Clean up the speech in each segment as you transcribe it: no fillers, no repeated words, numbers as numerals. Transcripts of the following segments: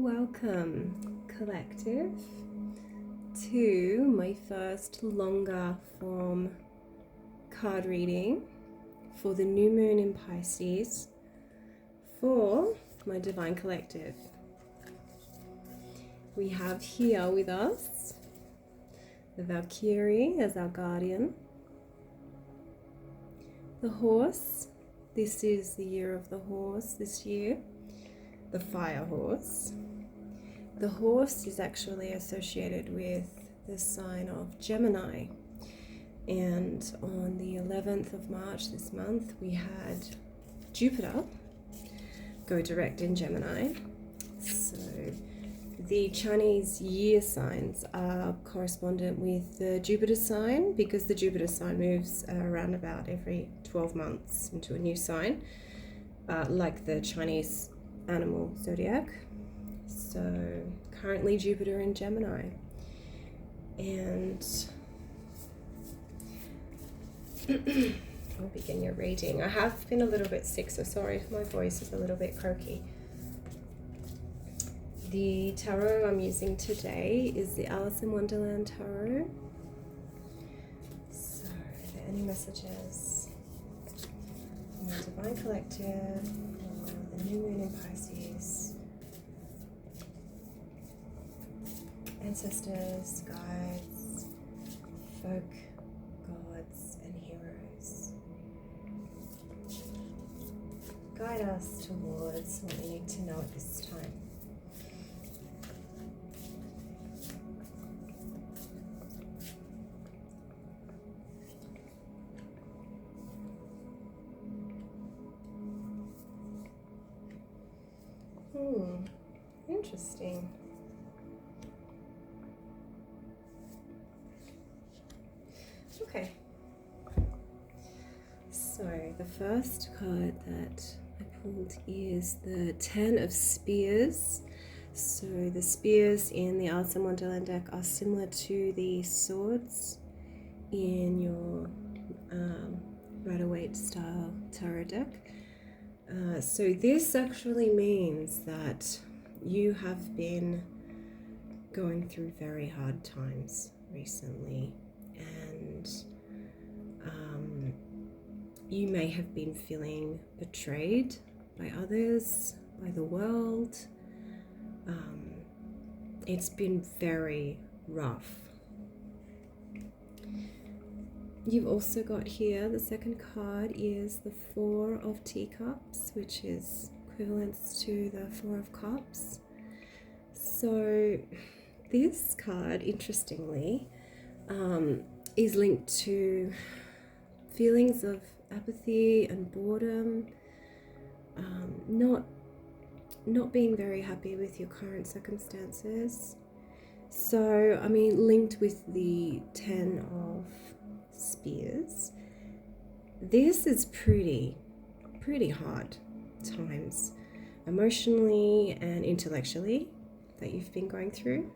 Welcome, collective, to my first longer form card reading for the new moon in Pisces for my Divine Collective. We have here with us the Valkyrie as our guardian, the horse. This is the year of the horse this year, the fire horse. The horse is actually associated with the sign of Gemini, and on the 11th of March this month we had Jupiter go direct in Gemini. So the Chinese year signs are correspondent with the Jupiter sign, because the Jupiter sign moves around about every 12 months into a new sign, like the Chinese animal zodiac. So currently Jupiter in Gemini, and I'll begin your reading. I have been a little bit sick, so sorry if my voice is a little bit croaky. The tarot I'm using today is the Alice in Wonderland tarot. So, are there any messages from the Divine Collective for the new moon in Pisces? Ancestors, guides, folk, gods, and heroes. Guide us towards what we need to know at this time. Interesting. Okay. So the first card that I pulled is the Ten of Spears. So the spears in the Alice in Wonderland deck are similar to the swords in your Rider-Waite style tarot deck. So this actually means that you have been going through very hard times recently, and you may have been feeling betrayed by others, by the world. It's been very rough. You've also got here, the second card is the Four of Teacups, which is equivalent to the Four of Cups. So this card, interestingly, is linked to feelings of apathy and boredom, not being very happy with your current circumstances. So, I mean, linked with the Ten of Spears, this is pretty hard times, emotionally and intellectually, that you've been going through.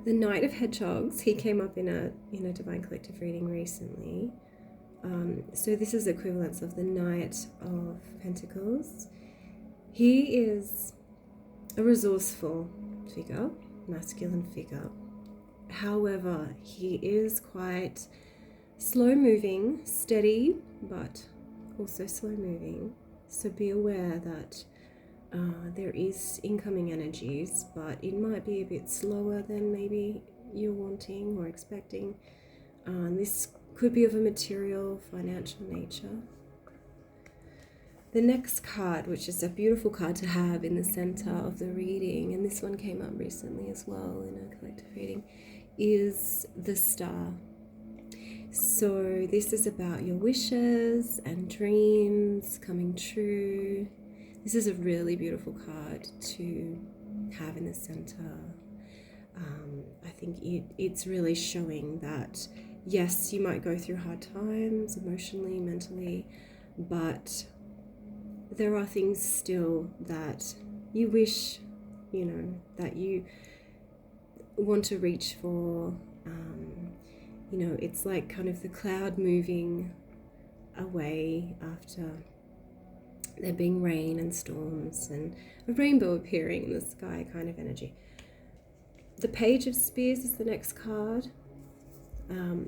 The Knight of Hedgehogs, he came up in a Divine Collective reading recently. So this is equivalence of the Knight of Pentacles. He is a resourceful figure, masculine figure. However, he is quite slow-moving, steady, but also slow-moving. So be aware that there is incoming energies, but it might be a bit slower than maybe you're wanting or expecting. This could be of a material, financial nature. The next card, which is a beautiful card to have in the center of the reading, and this one came up recently as well in a collective reading, is the Star. So this is about your wishes and dreams coming true. This is a really beautiful card to have in the center. I think it's really showing that, yes, you might go through hard times emotionally, mentally, but there are things still that you wish, that you want to reach for. It's like kind of the cloud moving away after there being rain and storms and a rainbow appearing in the sky kind of energy. The Page of Spears is the next card.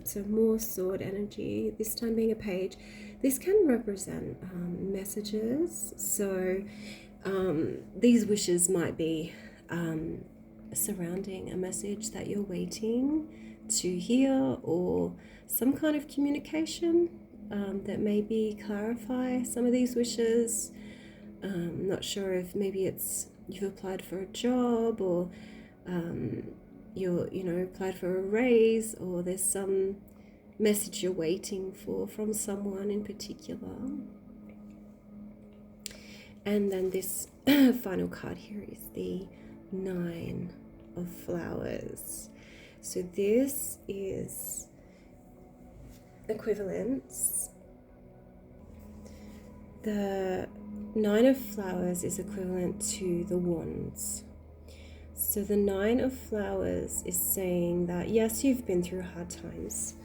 So more sword energy, this time being a page. This can represent messages. So these wishes might be surrounding a message that you're waiting to hear, or some kind of communication that maybe clarify some of these wishes. Not sure if maybe it's you've applied for a job, or you're applied for a raise, or there's some message you're waiting for from someone in particular. And then this final card here is the Nine of Flowers. So this is equivalence. The Nine of Flowers is equivalent to the Wands. So the Nine of Flowers is saying that yes, you've been through hard times,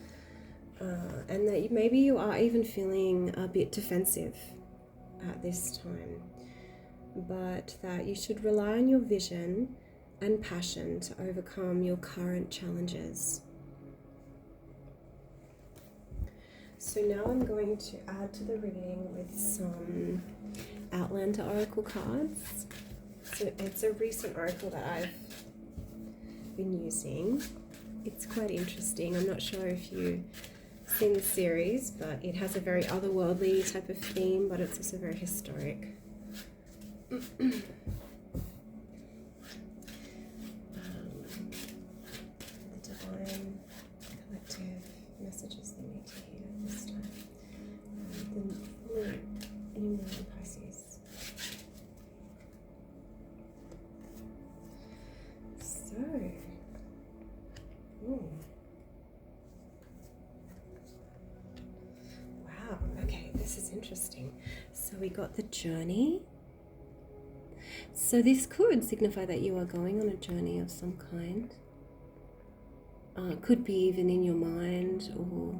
and that maybe you are even feeling a bit defensive at this time, but that you should rely on your vision and passion to overcome your current challenges. So now I'm going to add to the reading with some Outlander Oracle cards. So it's a recent oracle that I've been using. It's quite interesting. I'm not sure if you've seen the series, but it has a very otherworldly type of theme, but it's also very historic. The divine collective messages they need to hear this time. The new moon in Pisces. So, wow, okay, this is interesting. So we got the journey. So this could signify that you are going on a journey of some kind. Could be even in your mind, or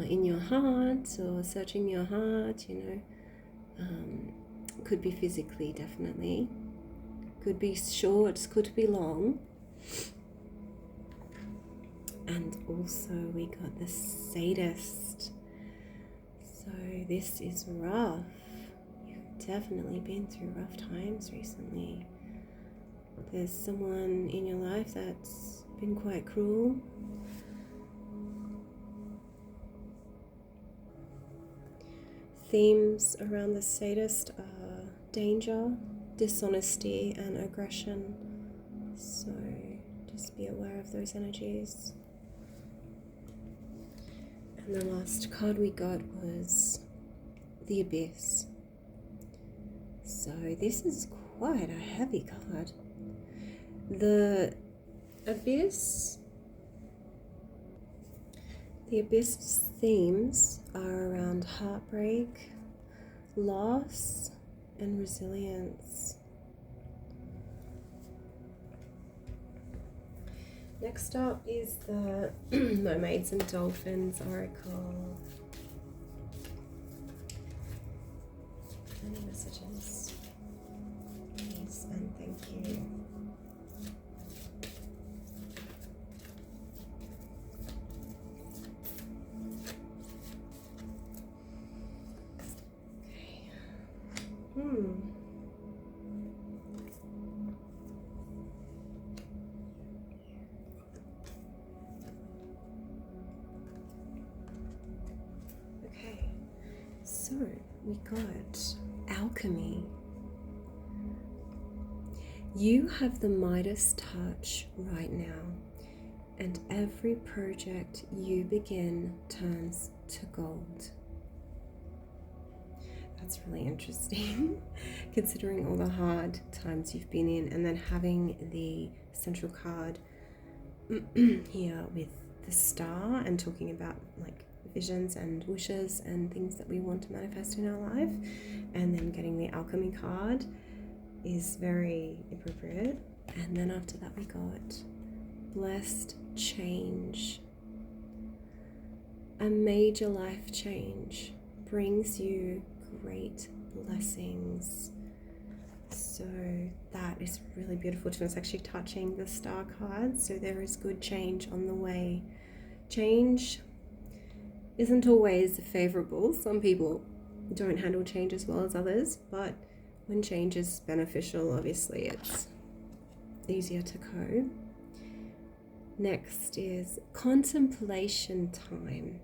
in your heart, or searching your heart, could be physically, definitely. Could be short, could be long. And also we got the sadist. So this is rough. You've definitely been through rough times recently. There's someone in your life that's been quite cruel. Themes around the sadist are danger, dishonesty, and aggression. So just be aware of those energies. And the last card we got was the Abyss. So this is quite a heavy card. The Abyss themes are around heartbreak, loss, and resilience. Next up is the Mermaids and Dolphins Oracle. Any messages, please, and thank you. Okay, so we got alchemy. You have the Midas touch right now, and every project you begin turns to gold. That's really interesting, considering all the hard times you've been in, and then having the central card here with the star and talking about like visions and wishes and things that we want to manifest in our life, and then getting the alchemy card is very appropriate. And then after that we got blessed change. A major life change brings you great blessings. So that is really beautiful too. It's actually touching the star card. So there is good change on the way. Change isn't always favorable. Some people don't handle change as well as others, but when change is beneficial, obviously it's easier to cope. Next is contemplation time.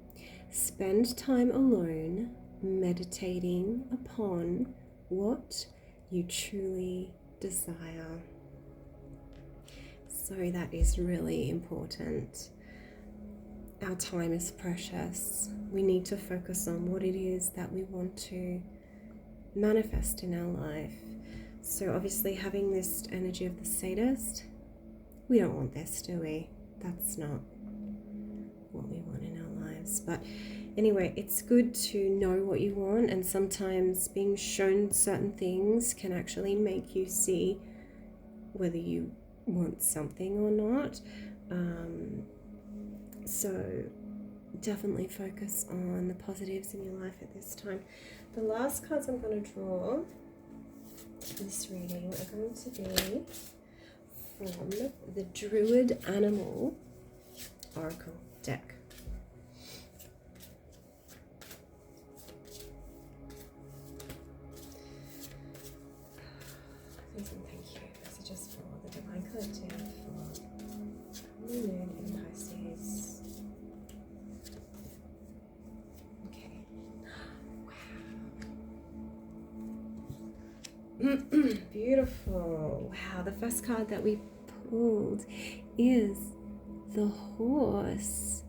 Spend time alone, meditating upon what you truly desire. So that is really important. Our time is precious. We need to focus on what it is that we want to manifest in our life. So obviously having this energy of the sadist, we don't want this, do we? That's not what we want in our lives. But anyway, it's good to know what you want, and sometimes being shown certain things can actually make you see whether you want something or not. So definitely focus on the positives in your life at this time. The last cards I'm going to draw this reading are going to be from the Druid Animal Oracle deck. Please and thank you. Messages for the Divine Collective for the Moon in Pisces. Okay. Wow. Beautiful. Wow, the first card that we pulled is the horse.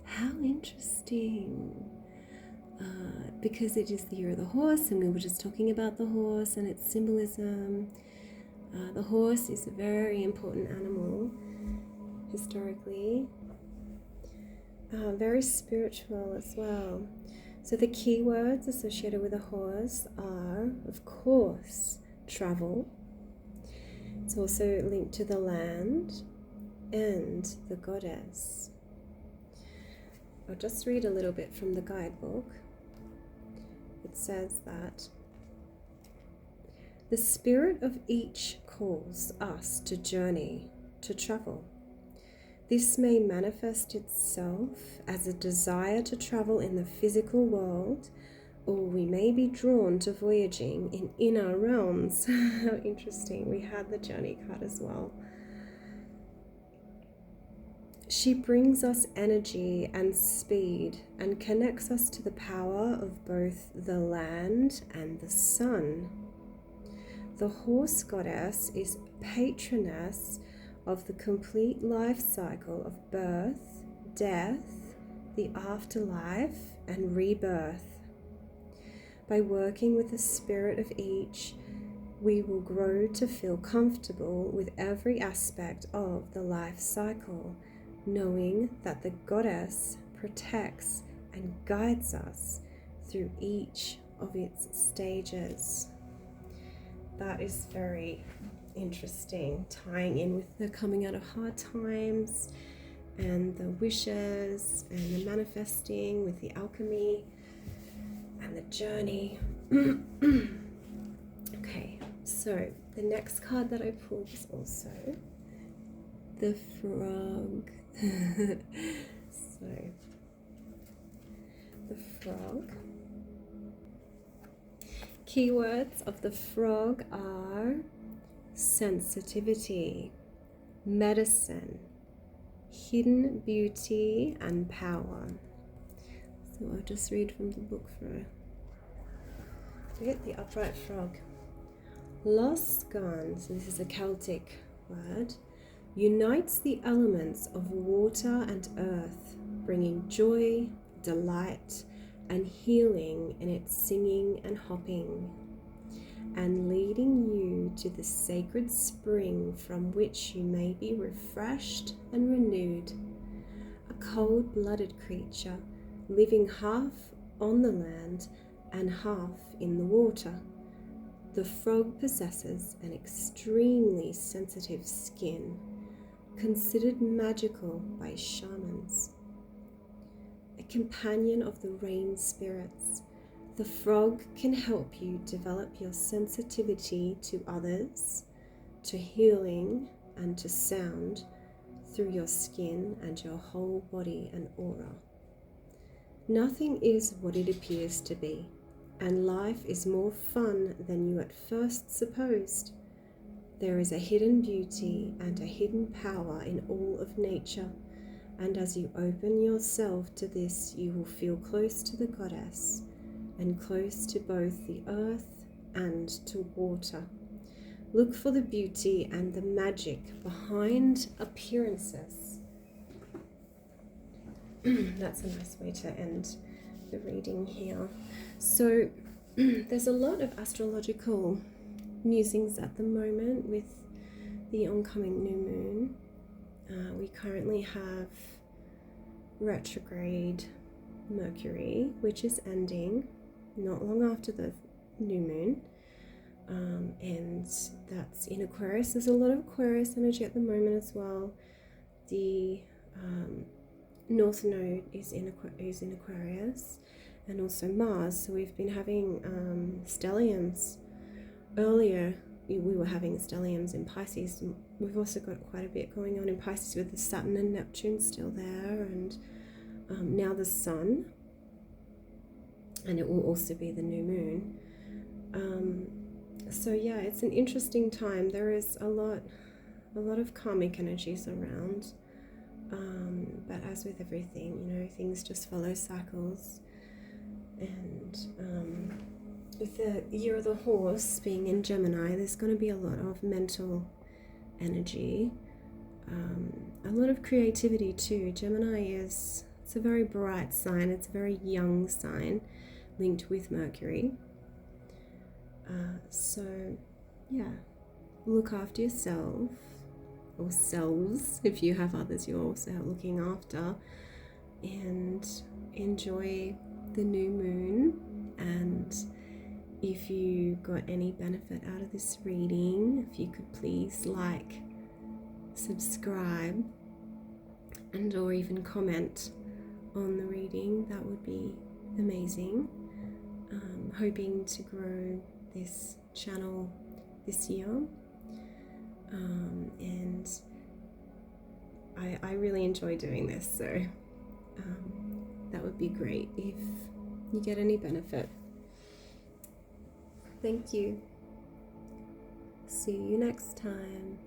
How interesting. Because it is the year of the horse, and we were just talking about the horse and its symbolism. The horse is a very important animal historically, very spiritual as well. So the key words associated with a horse are, of course, travel. It's also linked to the land and the goddess. I'll just read a little bit from the guidebook. It says that the spirit of each calls us to journey, to travel. This may manifest itself as a desire to travel in the physical world, or we may be drawn to voyaging in inner realms. How interesting. We had the journey card as well. She brings us energy and speed and connects us to the power of both the land and the sun. The horse goddess is patroness of the complete life cycle of birth, death, the afterlife, and rebirth. By working with the spirit of each, we will grow to feel comfortable with every aspect of the life cycle, knowing that the goddess protects and guides us through each of its stages. That is very interesting, tying in with the coming out of hard times and the wishes and the manifesting with the alchemy and the journey. Okay, so the next card that I pulled was also the frog. So the frog. Keywords of the frog are sensitivity, medicine, hidden beauty, and power. So I'll just read from the book for a bit. The upright frog. Losgan, so this is a Celtic word, unites the elements of water and earth, bringing joy, delight, and healing in its singing and hopping, and leading you to the sacred spring from which you may be refreshed and renewed. A cold-blooded creature, living half on the land and half in the water. The frog possesses an extremely sensitive skin, considered magical by shamans. A companion of the rain spirits, The frog can help you develop your sensitivity to others, to healing, and to sound through your skin and your whole body and aura. Nothing is what it appears to be, and life is more fun than you at first supposed. There is a hidden beauty and a hidden power in all of nature, and as you open yourself to this, you will feel close to the goddess and close to both the earth and to water. Look for the beauty and the magic behind appearances. That's a nice way to end the reading here. So there's a lot of astrological musings at the moment with the oncoming new moon. We currently have retrograde Mercury, which is ending not long after the new moon. And that's in Aquarius. There's a lot of Aquarius energy at the moment as well. The North Node is in Aquarius, and also Mars. So we've been having stelliums. Earlier, we were having stelliums in Pisces. We've also got quite a bit going on in Pisces with the Saturn and Neptune still there, and now the Sun, and it will also be the new moon. So yeah, it's an interesting time. There is a lot of karmic energies around, but as with everything, things just follow cycles. And with the year of the horse being in Gemini, there's going to be a lot of mental energy, a lot of creativity too. Gemini it's a very bright sign. It's a very young sign linked with Mercury. So yeah, look after yourself, or selves if you have others you're also looking after, and enjoy the new moon. And if you got any benefit out of this reading, if you could please like, subscribe, and or even comment on the reading, that would be amazing. Hoping to grow this channel this year, and I really enjoy doing this, so that would be great if you get any benefit. Thank you. See you next time.